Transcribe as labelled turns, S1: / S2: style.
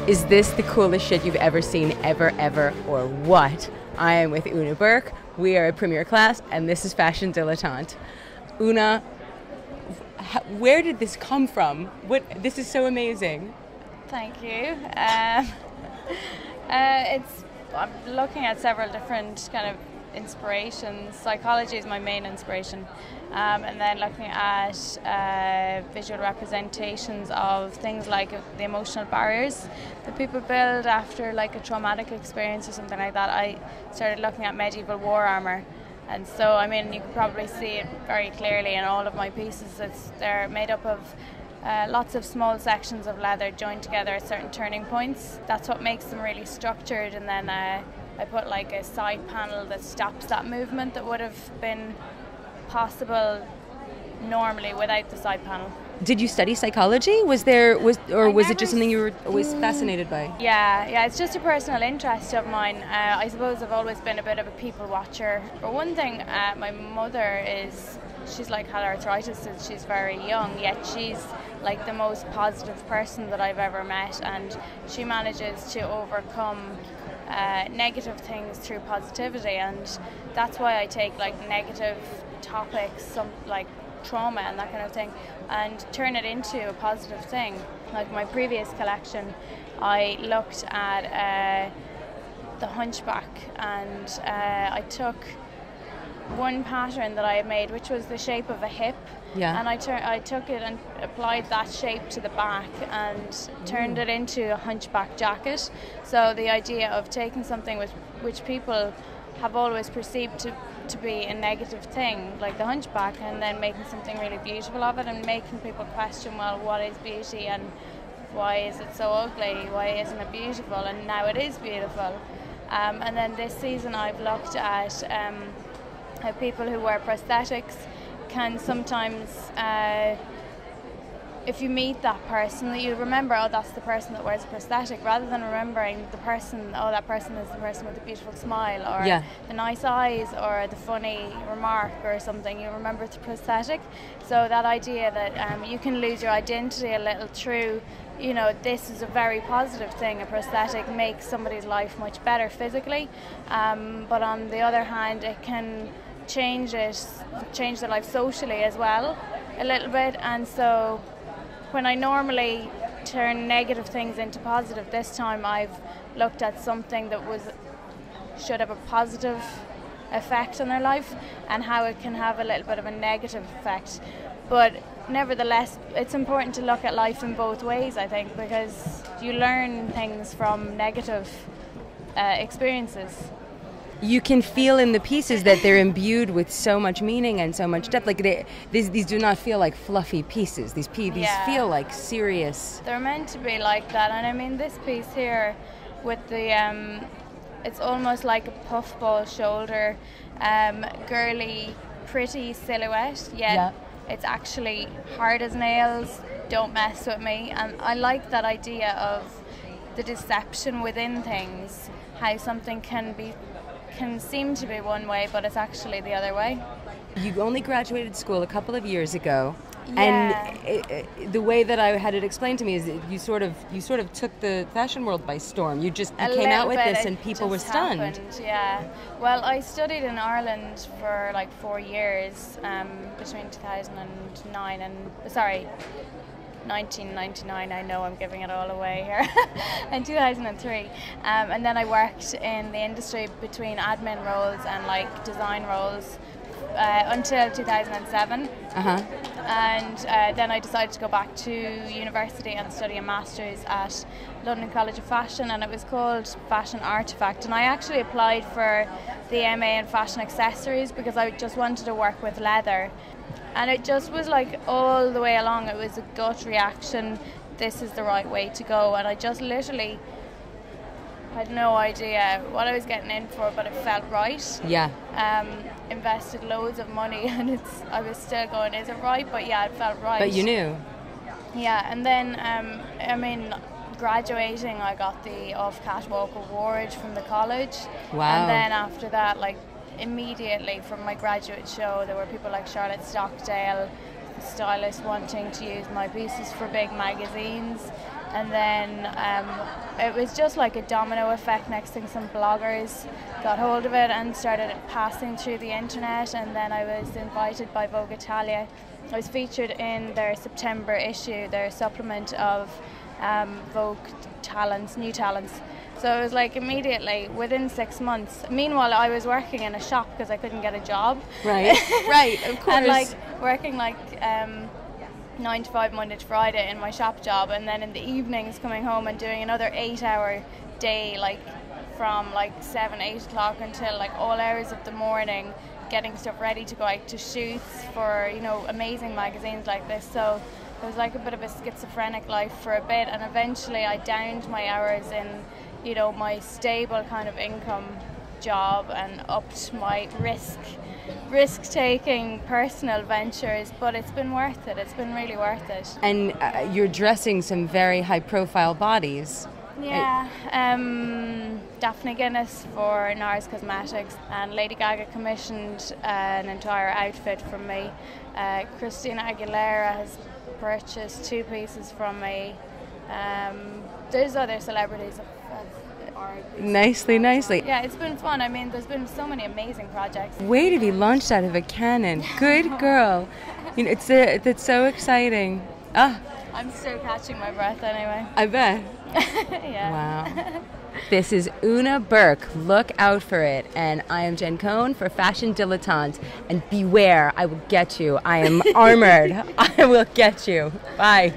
S1: Is this the coolest shit you've ever seen, ever, or what? I am with Ùna Burke. We are a premier class, and this is Fashion Dilettante. Ùna, where did this come from? This is so amazing.
S2: Thank you. I'm looking at several different kind of inspirations. Psychology is my main inspiration, and then looking at visual representations of things like the emotional barriers that people build after like a traumatic experience or something like that. I started looking at medieval war armour, and so I mean you can probably see it very clearly in all of my pieces. They're made up of lots of small sections of leather joined together at certain turning points. That's what makes them really structured, and then I put like a side panel that stops that movement that would have been possible normally without the side panel.
S1: Did you study psychology? Was it just something you were always fascinated by?
S2: Yeah, it's just a personal interest of mine. I suppose I've always been a bit of a people watcher. For one thing, my mother she's like had arthritis since she's very young, yet she's like the most positive person that I've ever met, and she manages to overcome negative things through positivity, and that's why I take like negative topics, some like trauma and that kind of thing, and turn it into a positive thing. Like my previous collection, I looked at the hunchback, and I took one pattern that I had made, which was the shape of a hip, and I took it and applied that shape to the back and turned it into a hunchback jacket. So the idea of taking something which people have always perceived to be a negative thing, like the hunchback, and then making something really beautiful of it, and making people question, well, what is beauty, and why is it so ugly, why isn't it beautiful? And now it is beautiful. And then this season I've looked at how people who wear prosthetics can sometimes, if you meet that person, you remember, oh, that's the person that wears a prosthetic, rather than remembering the person, oh, that person is the person with the beautiful smile, or the nice eyes, or the funny remark or something. You remember the prosthetic. So that idea that you can lose your identity a little through, this is a very positive thing. A prosthetic makes somebody's life much better physically, but on the other hand, it can change their life socially as well a little bit. And so when I normally turn negative things into positive, this time I've looked at something that should have a positive effect on their life, and how it can have a little bit of a negative effect. But nevertheless, it's important to look at life in both ways, I think, because you learn things from negative experiences.
S1: You can feel in the pieces that they're imbued with so much meaning and so much depth. Like these do not feel like fluffy pieces. These feel like serious.
S2: They're meant to be like that. And I mean, this piece here with the it's almost like a puffball shoulder, girly, pretty silhouette. Yet it's actually hard as nails. Don't mess with me. And I like that idea of the deception within things. How something can seem to be one way, but it's actually the other way.
S1: You only graduated school a couple of years ago, and the way that I had it explained to me is that you sort of took the fashion world by storm. You came out with this, and people were stunned.
S2: Happened, yeah. Well, I studied in Ireland for like 4 years, between 2009 and 1999, I know I'm giving it all away here, and 2003. And then I worked in the industry between admin roles and like design roles until 2007. And then I decided to go back to university and study a master's at London College of Fashion, and it was called Fashion Artifact. And I actually applied for the MA in Fashion Accessories because I just wanted to work with leather. And it just was like all the way along, it was a gut reaction, this is the right way to go. And I just literally had no idea what I was getting in for, but it felt right.
S1: Yeah.
S2: Invested loads of money, and I was still going, is it right? But yeah, it felt right.
S1: But you knew.
S2: Yeah, and then, graduating, I got the Off Catwalk Award from the college.
S1: Wow.
S2: And then after that, like, immediately from my graduate show, there were people like Charlotte Stockdale, stylists wanting to use my pieces for big magazines. And then it was just like a domino effect. Next thing, some bloggers got hold of it and started passing through the internet, and then I was invited by Vogue Italia. I was featured in their September issue, their supplement of Vogue Talents, New Talents. So it was like immediately, within 6 months. Meanwhile, I was working in a shop because I couldn't get a job.
S1: Right, right, of course.
S2: And like working like 9 to 5 Monday to Friday in my shop job, and then in the evenings coming home and doing another 8-hour day, like from like 7, 8 o'clock until like all hours of the morning, getting stuff ready to go out to shoots for, you know, amazing magazines like this. So it was like a bit of a schizophrenic life for a bit, and eventually I downed my hours in, you know, my stable kind of income job and upped my risk-taking personal ventures, but it's been worth it. It's been really worth it.
S1: And you're dressing some very high-profile bodies.
S2: Yeah, Daphne Guinness for NARS Cosmetics, and Lady Gaga commissioned an entire outfit from me. Christina Aguilera has purchased 2 pieces from me. There's other celebrities.
S1: Nicely.
S2: Yeah, it's been fun. I mean, there's been so many amazing projects.
S1: Way to be launched out of a cannon. Good girl. You know, it's so exciting.
S2: I'm still catching my breath anyway.
S1: I bet.
S2: Yeah.
S1: Wow. This is Ùna Burke. Look out for it. And I am Jen Cohn for Fashion Dilettante. And beware, I will get you. I am armored. I will get you. Bye.